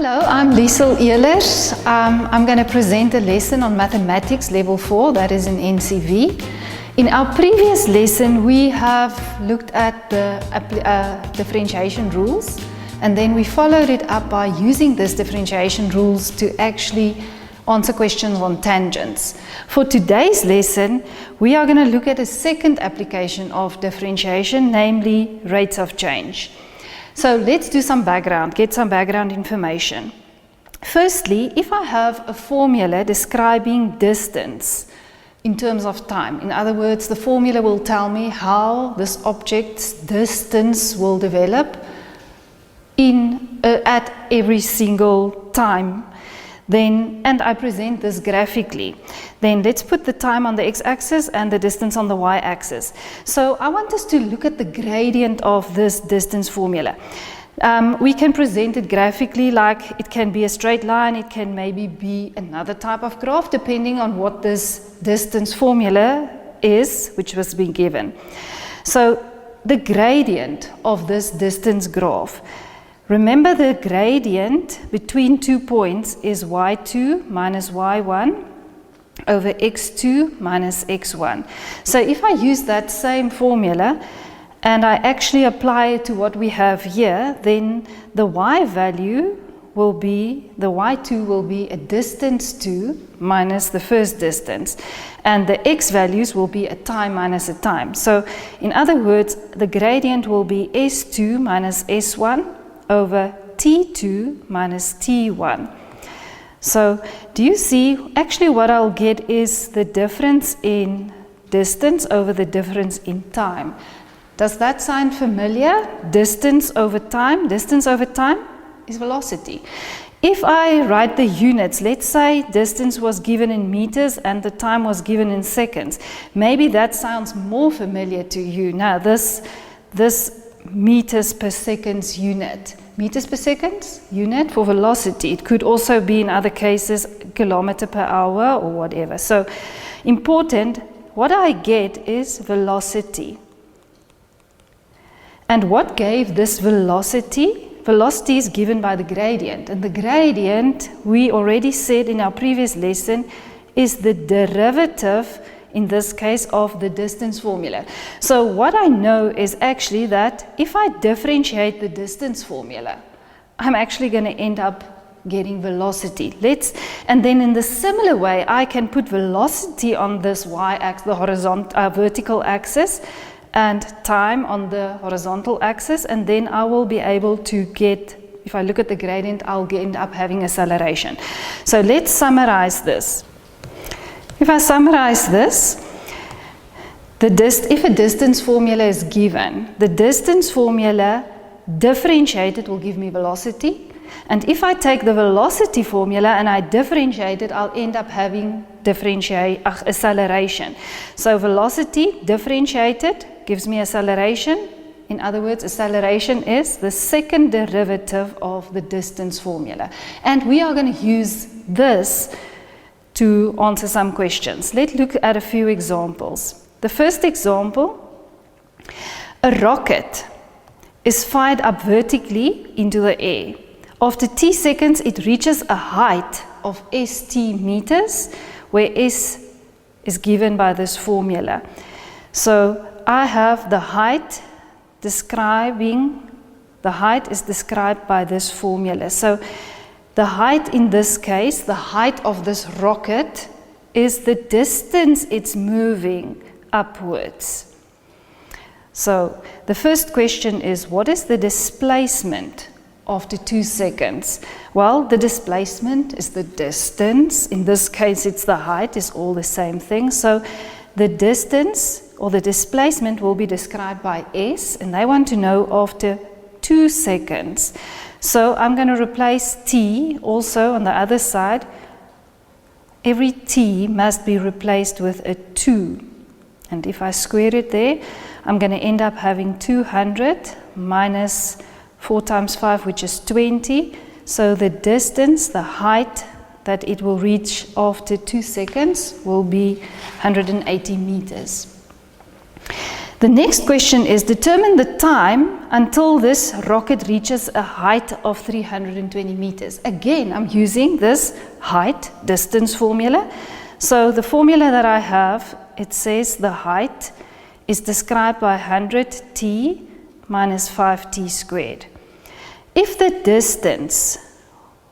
Hello, I'm Liesel Ehlers. I'm going to present a lesson on Mathematics Level 4, that is in NCV. In our previous lesson, we have looked at the differentiation rules, and then we followed it up by using these differentiation rules to actually answer questions on tangents. For today's lesson, we are going to look at a second application of differentiation, namely rates of change. So let's do some background, get some background information. Firstly, if I have a formula describing distance in terms of time, in other words, the formula will tell me how this object's distance will develop at every single time, then, and I present this graphically, then let's put the time on the x-axis and the distance on the y-axis. So I want us to look at the gradient of this distance formula. We can present it graphically, like it can be a straight line, it can maybe be another type of graph, depending on what this distance formula is, which was being given. So the gradient of this distance graph. Remember, the gradient between 2 points is y2 minus y1 over x2 minus x1. So if I use that same formula and I actually apply it to what we have here, then the y value will be, the y2 will be a distance 2 minus the first distance, and the x values will be a time minus a time. So in other words, the gradient will be s2 minus s1 over t2 minus t1. So do you see, actually what I'll get is the difference in distance over the difference in time. Does that sound familiar? Distance over time is velocity. If I write the units, let's say distance was given in meters and the time was given in seconds, maybe that sounds more familiar to you. Now this meters per seconds unit. Meters per seconds unit for velocity. It could also be in other cases kilometer per hour or whatever. So important, what I get is velocity. And what gave this velocity? Velocity is given by the gradient. And the gradient, we already said in our previous lesson, is the derivative, in this case, of the distance formula. So what I know is actually that if I differentiate the distance formula, I'm actually going to end up getting velocity. And then in the similar way, I can put velocity on this y-axis, the horizontal, vertical axis, and time on the horizontal axis, and then I will be able to get, if I look at the gradient, I'll end up having acceleration. So let's summarize this. If I summarize this, if a distance formula is given, the distance formula differentiated will give me velocity. And if I take the velocity formula and I differentiate it, I'll end up having acceleration. So velocity differentiated gives me acceleration. In other words, acceleration is the second derivative of the distance formula. And we are going to use this to answer some questions. Let's look at a few examples. The first example, a rocket is fired up vertically into the air. After t seconds, it reaches a height of st meters, where s is given by this formula. So I have the height is described by this formula. So the height in this case, the height of this rocket, is the distance it's moving upwards. So the first question is, what is the displacement after 2 seconds? Well, the displacement is the distance. In this case, it's the height, it's all the same thing. So the distance or the displacement will be described by s, and they want to know after 2 seconds. So I'm going to replace t also on the other side. Every t must be replaced with a 2. And if I square it there, I'm going to end up having 200 minus 4 times 5, which is 20. So the distance, the height that it will reach after 2 seconds will be 180 meters. The next question is, determine the time until this rocket reaches a height of 320 meters. Again, I'm using this height distance formula. So the formula that I have, it says the height is described by 100t minus 5t squared. If the distance,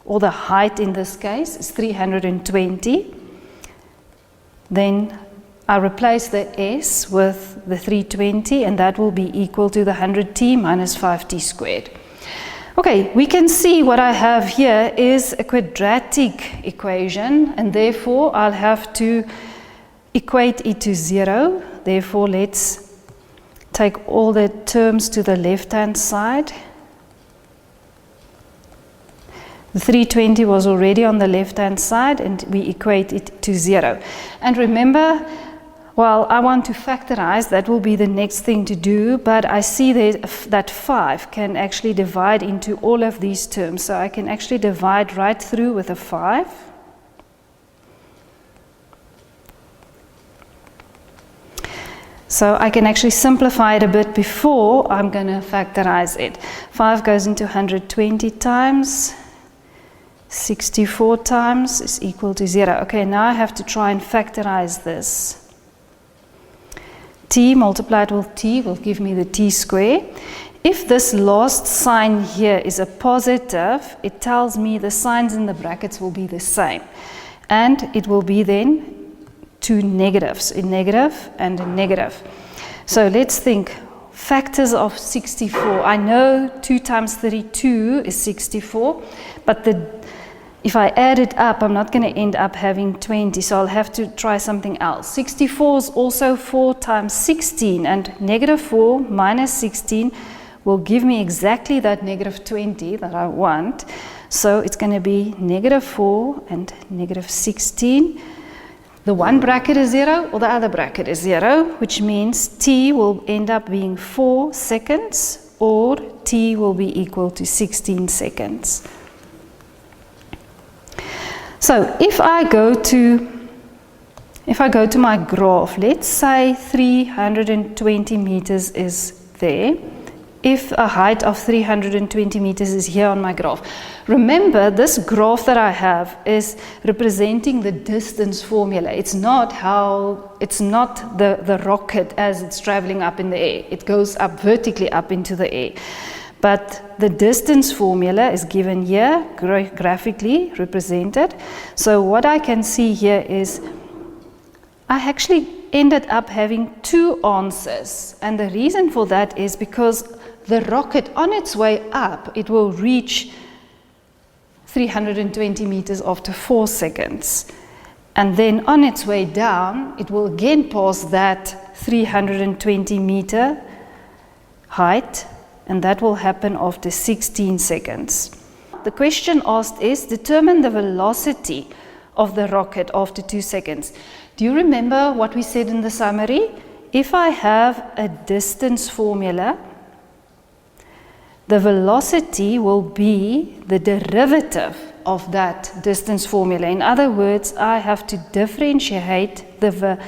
or the height in this case, is 320, then I replace the s with the 320, and that will be equal to the 100t minus 5t squared. Okay, we can see what I have here is a quadratic equation, and therefore I'll have to equate it to 0. Therefore, let's take all the terms to the left-hand side. The 320 was already on the left-hand side, and we equate it to 0. And remember, well, I want to factorize, that will be the next thing to do, but I see that 5 can actually divide into all of these terms. So I can actually divide right through with a 5. So I can actually simplify it a bit before I'm going to factorize it. 5 goes into 120 times, 64 times is equal to 0. Okay, now I have to try and factorize this. T multiplied with t will give me the t square. If this last sign here is a positive, it tells me the signs in the brackets will be the same. And it will be then two negatives, a negative and a negative. So let's think, factors of 64. I know 2 times 32 is 64, but if I add it up, I'm not going to end up having 20, so I'll have to try something else. 64 is also 4 times 16, and negative 4 minus 16 will give me exactly that negative 20 that I want. So it's going to be negative 4 and negative 16. The one bracket is 0, or the other bracket is 0, which means t will end up being 4 seconds, or t will be equal to 16 seconds. So if I go to my graph, let's say 320 meters is there. If a height of 320 meters is here on my graph. Remember, this graph that I have is representing the distance formula. It's not the rocket as it's traveling up in the air. It goes up vertically up into the air. But the distance formula is given here, graphically represented. So what I can see here is I actually ended up having 2 answers. And the reason for that is because the rocket, on its way up, it will reach 320 meters after 4 seconds. And then on its way down, it will again pass that 320 meter height, and that will happen after 16 seconds. The question asked is, determine the velocity of the rocket after 2 seconds. Do you remember what we said in the summary? If I have a distance formula, the velocity will be the derivative of that distance formula. In other words, I have to differentiate the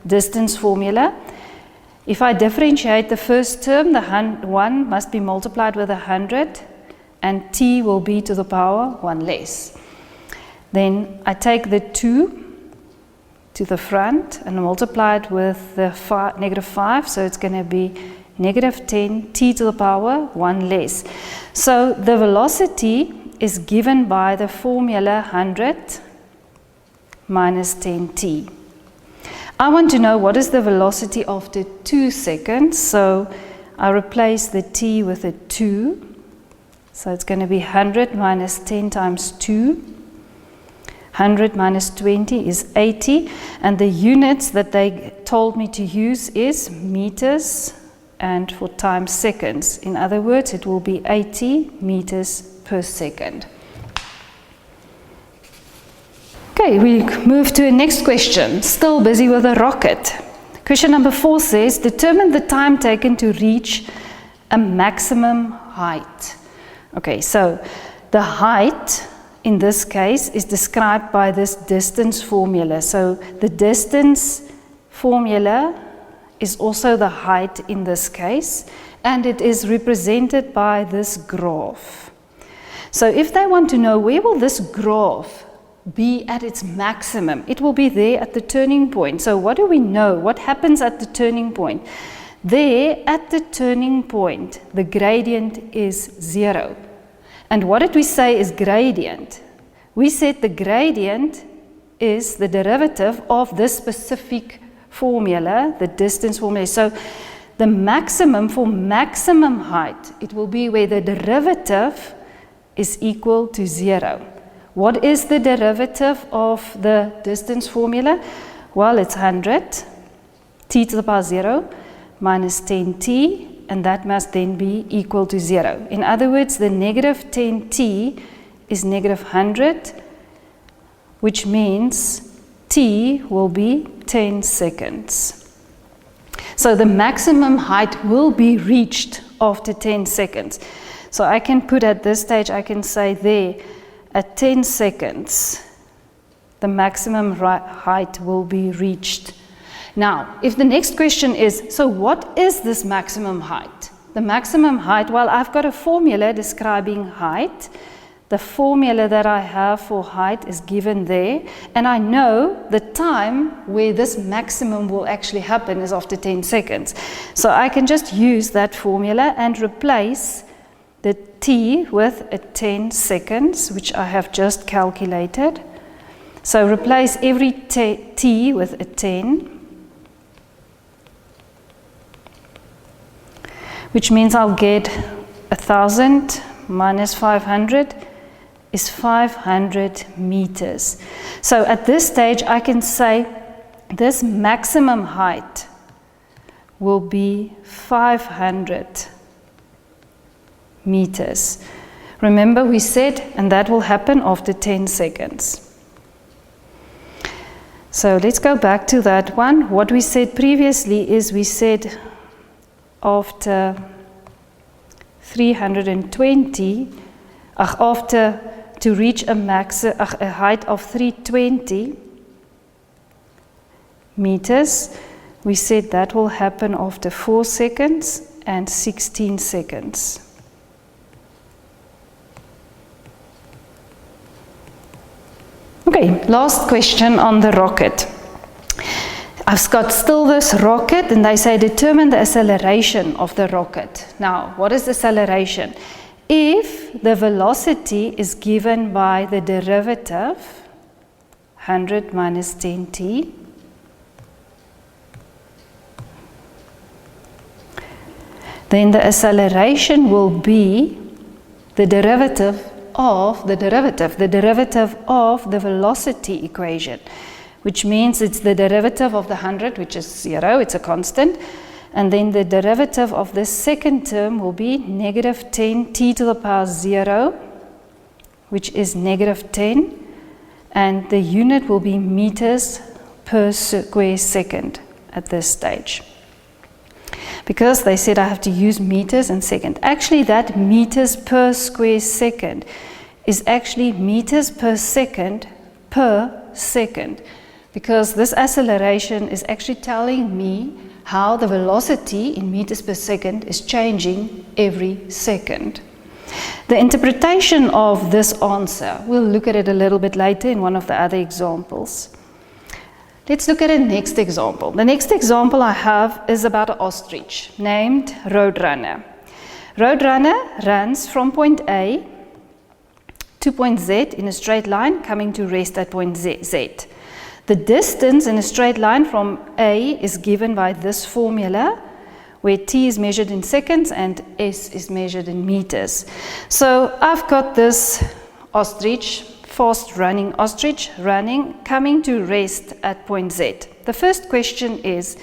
distance formula. If I differentiate the first term, the 1 must be multiplied with 100, and t will be to the power 1 less. Then I take the 2 to the front and multiply it with the negative 5, so it's going to be negative 10 t to the power 1 less. So the velocity is given by the formula 100 minus 10t. I want to know what is the velocity after 2 seconds, so I replace the t with a 2. So it's going to be 100 minus 10 times 2. 100 minus 20 is 80, and the units that they told me to use is meters and for times seconds. In other words, it will be 80 meters per second. Okay, we move to the next question. Still busy with a rocket. Question number 4 says, determine the time taken to reach a maximum height. Okay, so the height in this case is described by this distance formula. So the distance formula is also the height in this case, and it is represented by this graph. So if they want to know where will this graph be at its maximum, it will be there at the turning point. So what do we know? What happens at the turning point? There at the turning point, the gradient is 0. And what did we say is gradient? We said the gradient is the derivative of this specific formula, the distance formula. So the maximum for maximum height, it will be where the derivative is equal to 0. What is the derivative of the distance formula? Well, it's 100 t to the power 0 minus 10t, and that must then be equal to 0. In other words, the negative 10t is negative 100, which means t will be 10 seconds. So the maximum height will be reached after 10 seconds. So I can put at this stage, I can say there, at 10 seconds, the maximum height will be reached. Now, if the next question is, so what is this maximum height? The maximum height, well, I've got a formula describing height. The formula that I have for height is given there, and I know the time where this maximum will actually happen is after 10 seconds. So I can just use that formula and replace the t with a 10 seconds, which I have just calculated. So replace every t with a 10, which means I'll get 1,000 minus 500 is 500 meters. So at this stage, I can say this maximum height will be 500 meters. Remember we said, and that will happen after 10 seconds. So let's go back to that one. What we said previously is we said after 320, to reach a height of 320 meters, we said that will happen after 4 seconds and 16 seconds. Okay, last question on the rocket. I've got still this rocket, and they say determine the acceleration of the rocket. Now, what is acceleration? If the velocity is given by the derivative, 100 minus 10t, then the acceleration will be the derivative of the velocity equation, which means it's the derivative of the 100, which is 0, it's a constant, and then the derivative of the second term will be negative 10 t to the power 0, which is negative 10, and the unit will be meters per square second at this stage. Because they said I have to use meters and second. Actually, that meters per square second is actually meters per second, because this acceleration is actually telling me how the velocity in meters per second is changing every second. The interpretation of this answer, we'll look at it a little bit later in one of the other examples. Let's look at a next example. The next example I have is about an ostrich named Roadrunner. Roadrunner runs from point A to point Z in a straight line, coming to rest at point Z. The distance in a straight line from A is given by this formula, where t is measured in seconds and s is measured in meters. So I've got this ostrich, fast running ostrich, coming to rest at point Z. The first question is,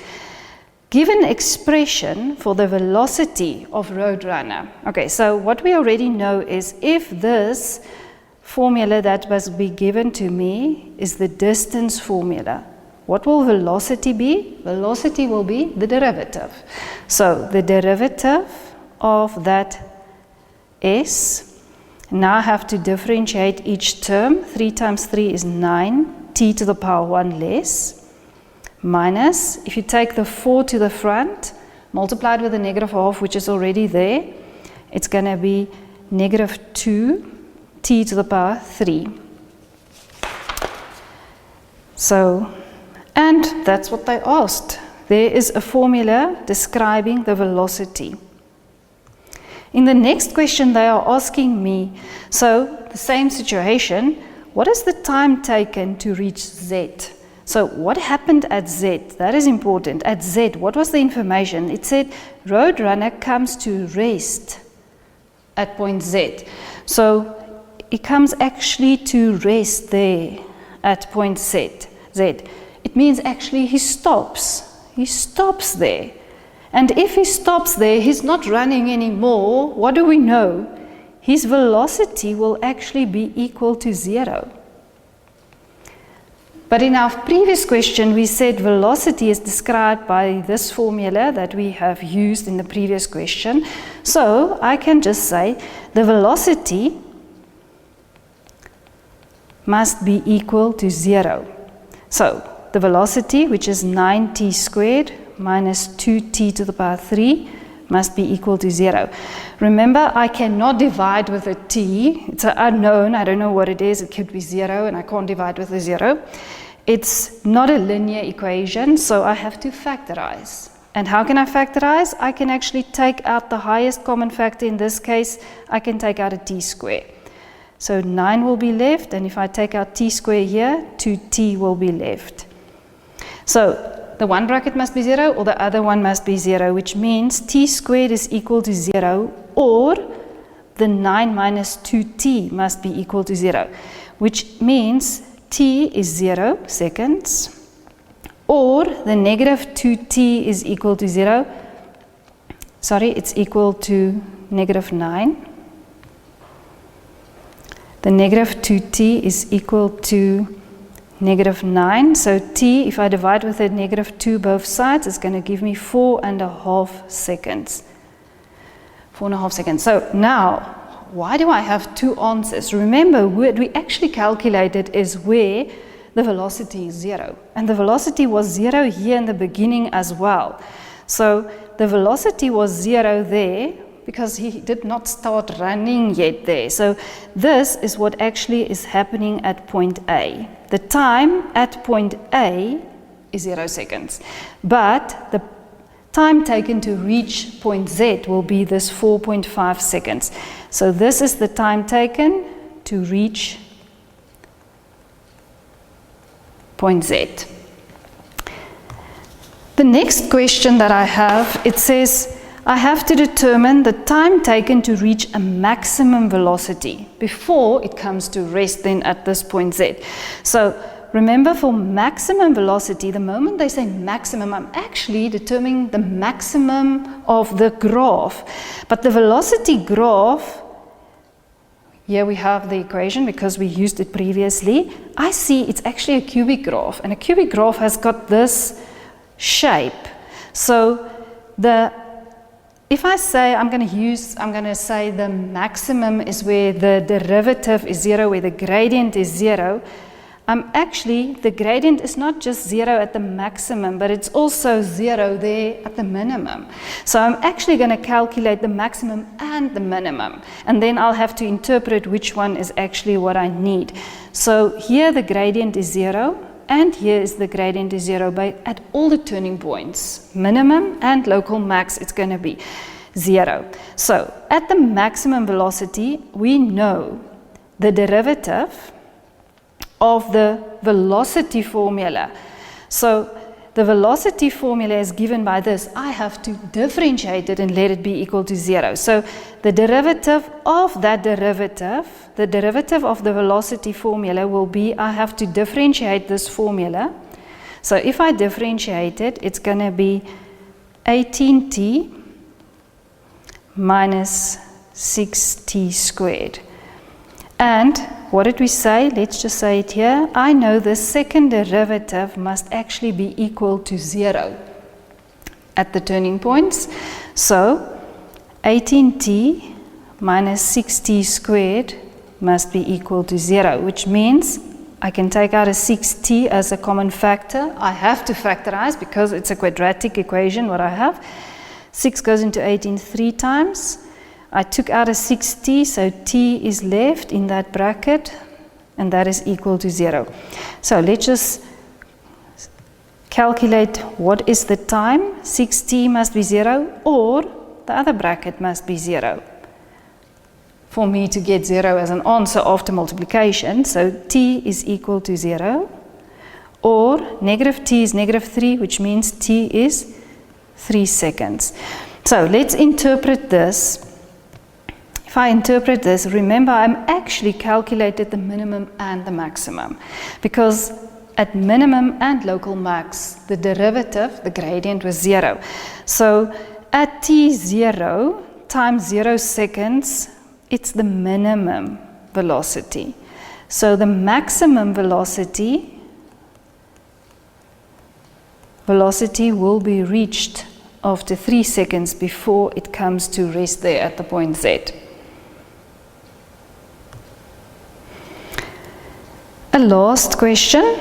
give an expression for the velocity of Roadrunner. Okay, so what we already know is if this formula that must be given to me is the distance formula, what will velocity be? Velocity will be the derivative. So the derivative of that s, now I have to differentiate each term. 3 times 3 is 9, t to the power 1 less. minus, if you take the 4 to the front, multiplied with the negative half, which is already there, it's going to be negative 2t to the power 3. So, and that's what they asked. There is a formula describing the velocity. In the next question, they are asking me, so the same situation, what is the time taken to reach Z? So what happened at Z? That is important. At Z, what was the information? It said Roadrunner comes to rest at point Z. So it comes actually to rest there at point Z. It means actually he stops. He stops there. And if he stops there, he's not running anymore. What do we know? His velocity will actually be equal to 0. But in our previous question, we said velocity is described by this formula that we have used in the previous question. So I can just say the velocity must be equal to 0. So the velocity, which is 9t squared minus 2t to the power 3, must be equal to 0. Remember, I cannot divide with a t. It's an unknown. I don't know what it is. It could be 0, and I can't divide with a 0. It's not a linear equation, so I have to factorize. And how can I factorize? I can actually take out the highest common factor. In this case, I can take out a t square. So 9 will be left, and if I take out t square here, 2t will be left. So the one bracket must be 0, or the other one must be 0, which means t squared is equal to 0, or the 9 minus 2t must be equal to 0, which means t is 0 seconds, or the negative 2t is equal to 0. Sorry, it's equal to negative 9. The negative 2t is equal to negative 9. So t, if I divide with a negative 2 both sides, is going to give me 4.5 seconds. 4.5 seconds. So now, why do I have two answers? Remember, what we actually calculated is where the velocity is 0. And the velocity was 0 here in the beginning as well. So the velocity was 0 there, because he did not start running yet there. So this is what actually is happening at point A. The time at point A is 0 seconds, but the time taken to reach point Z will be this 4.5 seconds. So this is the time taken to reach point Z. The next question that I have, it says, I have to determine the time taken to reach a maximum velocity before it comes to rest then at this point Z. So remember, for maximum velocity, the moment they say maximum, I'm actually determining the maximum of the graph. But the velocity graph, here we have the equation because we used it previously. I see it's actually a cubic graph, and a cubic graph has got this shape. So if I say I'm going to say the maximum is where the derivative is 0, where the gradient is 0. The gradient is not just 0 at the maximum, but it's also 0 there at the minimum. So I'm actually going to calculate the maximum and the minimum, and then I'll have to interpret which one is actually what I need. So here the gradient is 0, and here is the gradient is 0 at all the turning points, minimum and local max, it's going to be 0. So at the maximum velocity, we know the derivative of the velocity formula. So the velocity formula is given by this. I have to differentiate it and let it be equal to 0. So the derivative of that derivative, the derivative of the velocity formula will be, I have to differentiate this formula. So if I differentiate it, it's going to be 18t minus 6t squared. And what did we say? Let's just say it here. I know the second derivative must actually be equal to 0 at the turning points. So 18t minus 6t squared must be equal to 0, which means I can take out a 6t as a common factor. I have to factorize because it's a quadratic equation what I have. 6 goes into 18 3 times. I took out a 6t, so t is left in that bracket, and that is equal to 0. So let's just calculate what is the time. 6t must be 0, or the other bracket must be 0 for me to get 0 as an answer after multiplication. So t is equal to 0, or negative t is negative 3, which means t is 3 seconds. So let's interpret this. If I interpret this, remember I'm actually calculated the minimum and the maximum, because at minimum and local max, the derivative, the gradient, was 0. So at t0 times 0 seconds, it's the minimum velocity. So the maximum velocity will be reached after 3 seconds before it comes to rest there at the point Z. A last question.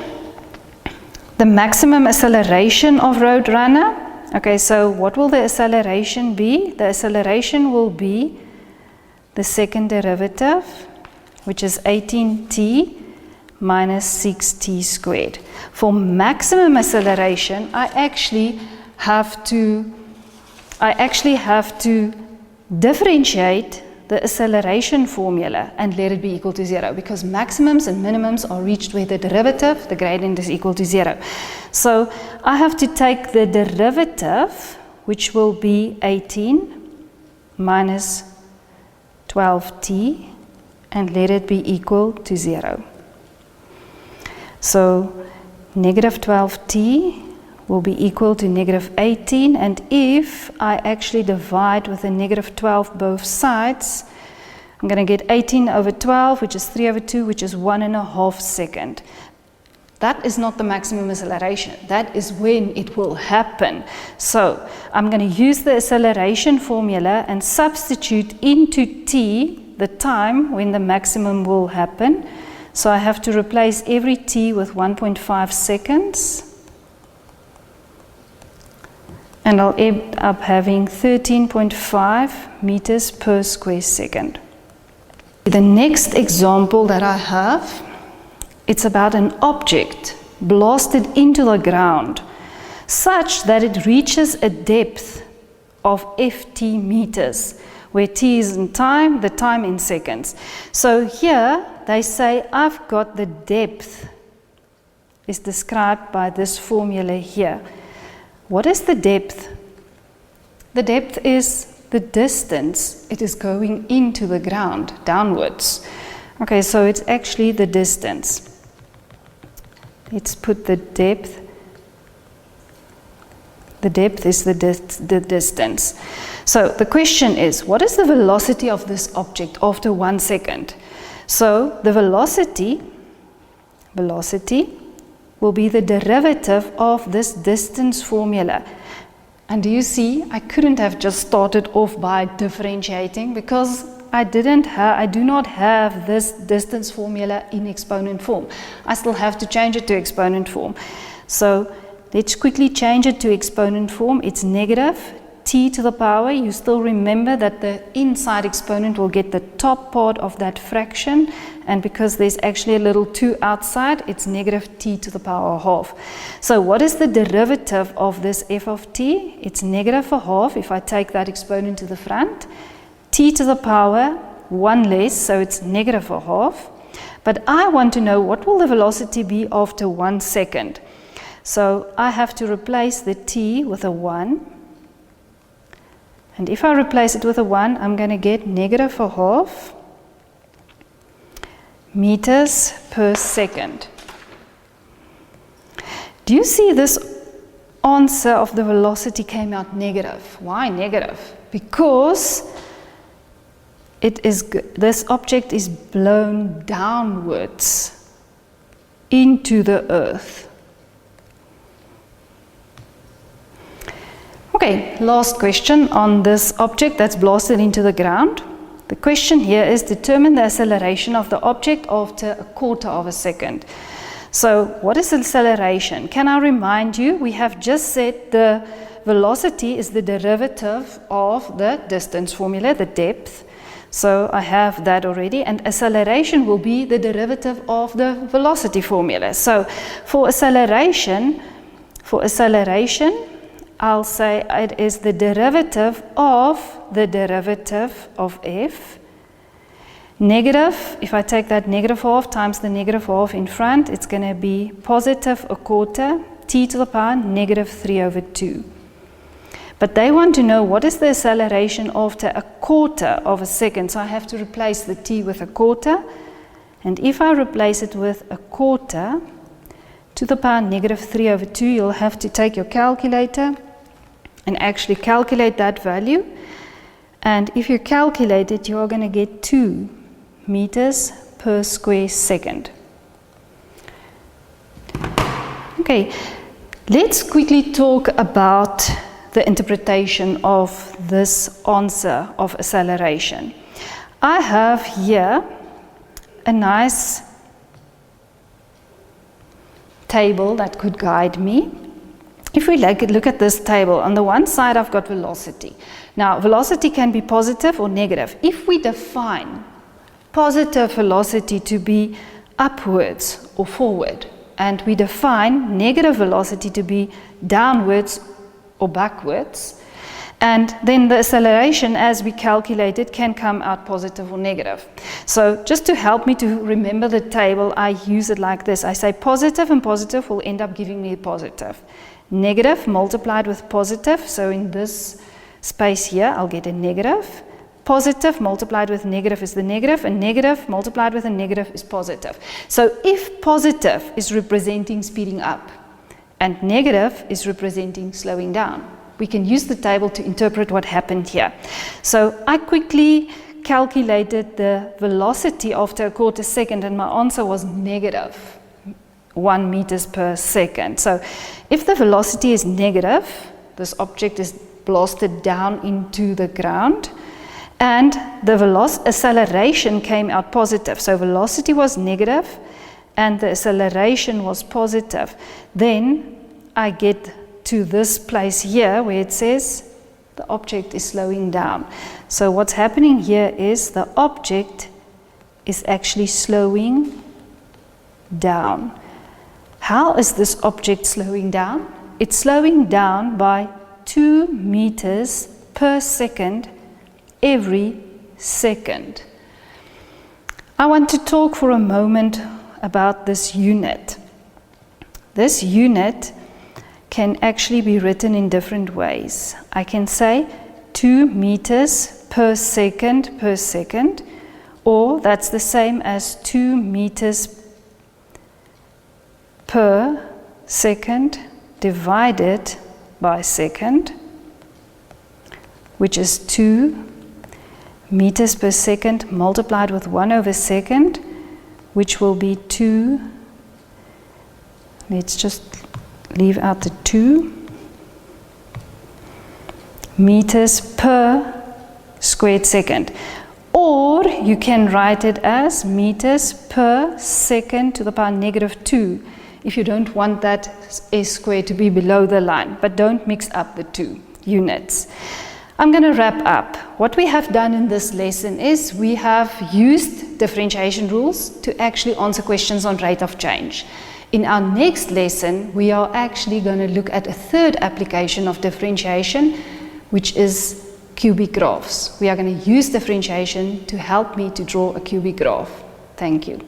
The maximum acceleration of Roadrunner. Okay, so what will the acceleration be? The acceleration will be the second derivative, which is 18t minus 6t squared. For maximum acceleration, I actually have to differentiate the acceleration formula and let it be equal to 0, because maximums and minimums are reached where the derivative, the gradient, is equal to 0. So I have to take the derivative, which will be 18 minus 12t, and let it be equal to 0. So negative 12t will be equal to negative 18, and if I actually divide with a negative 12 both sides, I'm going to get 18 over 12, which is 3 over 2, which is 1.5 seconds. That is not the maximum acceleration. That is when it will happen. So I'm going to use the acceleration formula and substitute into t the time when the maximum will happen. So I have to replace every t with 1.5 seconds. And I'll end up having 13.5 meters per square second. The next example that I have, it's about an object blasted into the ground such that it reaches a depth of ft meters, where t is in time, the time in seconds. So here they say I've got the depth is described by this formula here. What is the depth? The depth is the distance it is going into the ground, downwards. Okay, so it's actually the distance. Let's put the depth. The depth is the distance. So the question is, what is the velocity of this object after 1 second? So the velocity will be the derivative of this distance formula. And do you see, I couldn't have just started off by differentiating, because I do not have this distance formula in exponent form. I still have to change it to exponent form. So let's quickly change it to exponent form. It's negative t to the power. You still remember that the inside exponent will get the top part of that fraction, and because there's actually a little 2 outside, it's negative t to the power half. So what is the derivative of this f of t? It's negative a half if I take that exponent to the front. T to the power 1 less, so it's negative a half. But I want to know what will the velocity be after 1 second. So I have to replace the t with a 1. And if I replace it with a 1, I'm going to get negative a half meters per second. Do you see this answer of the velocity came out negative? Why negative? Because this object is blown downwards into the earth. Okay, last question on this object that's blasted into the ground. The question here is determine the acceleration of the object after a quarter of a second. So what is acceleration? Can I remind you, we have just said the velocity is the derivative of the distance formula, the depth. So I have that already, and acceleration will be the derivative of the velocity formula. So for acceleration, I'll say it is the derivative of f. Negative, if I take that negative half times the negative half in front, it's going to be positive a quarter, t to the power negative 3/2. But they want to know what is the acceleration after a quarter of a second. So I have to replace the t with a quarter. And if I replace it with a quarter to the power negative 3/2, you'll have to take your calculator and actually calculate that value. And if you calculate it, you're going to get 2 meters per square second. Okay, let's quickly talk about the interpretation of this answer of acceleration. I have here a nice table that could guide me. If we look at this table, on the one side I've got velocity. Now, velocity can be positive or negative. If we define positive velocity to be upwards or forward, and we define negative velocity to be downwards or backwards, and then the acceleration as we calculate it can come out positive or negative. So just to help me to remember the table, I use it like this. I say positive and positive will end up giving me positive. Negative multiplied with positive, so in this space here I'll get a negative. Positive multiplied with negative is the negative, and negative multiplied with a negative is positive. So if positive is representing speeding up and negative is representing slowing down, we can use the table to interpret what happened here. So I quickly calculated the velocity after a quarter second, and my answer was negative 1 meters per second. So if the velocity is negative, this object is blasted down into the ground, and the acceleration came out positive. So velocity was negative and the acceleration was positive. Then I get to this place here where it says the object is slowing down. So what's happening here is the object is actually slowing down. How is this object slowing down? It's slowing down by 2 meters per second every second. I want to talk for a moment about this unit. This unit can actually be written in different ways. I can say 2 meters per second, or that's the same as 2 meters per second divided by second, which is 2 meters per second multiplied with 1/second, which will be 2. Let's just leave out the 2 meters per squared second. Or you can write it as meters per second to the power negative 2 if you don't want that s squared to be below the line, but don't mix up the 2 units. I'm going to wrap up. What we have done in this lesson is we have used differentiation rules to actually answer questions on rate of change. In our next lesson, we are actually going to look at a third application of differentiation, which is cubic graphs. We are going to use differentiation to help me to draw a cubic graph. Thank you.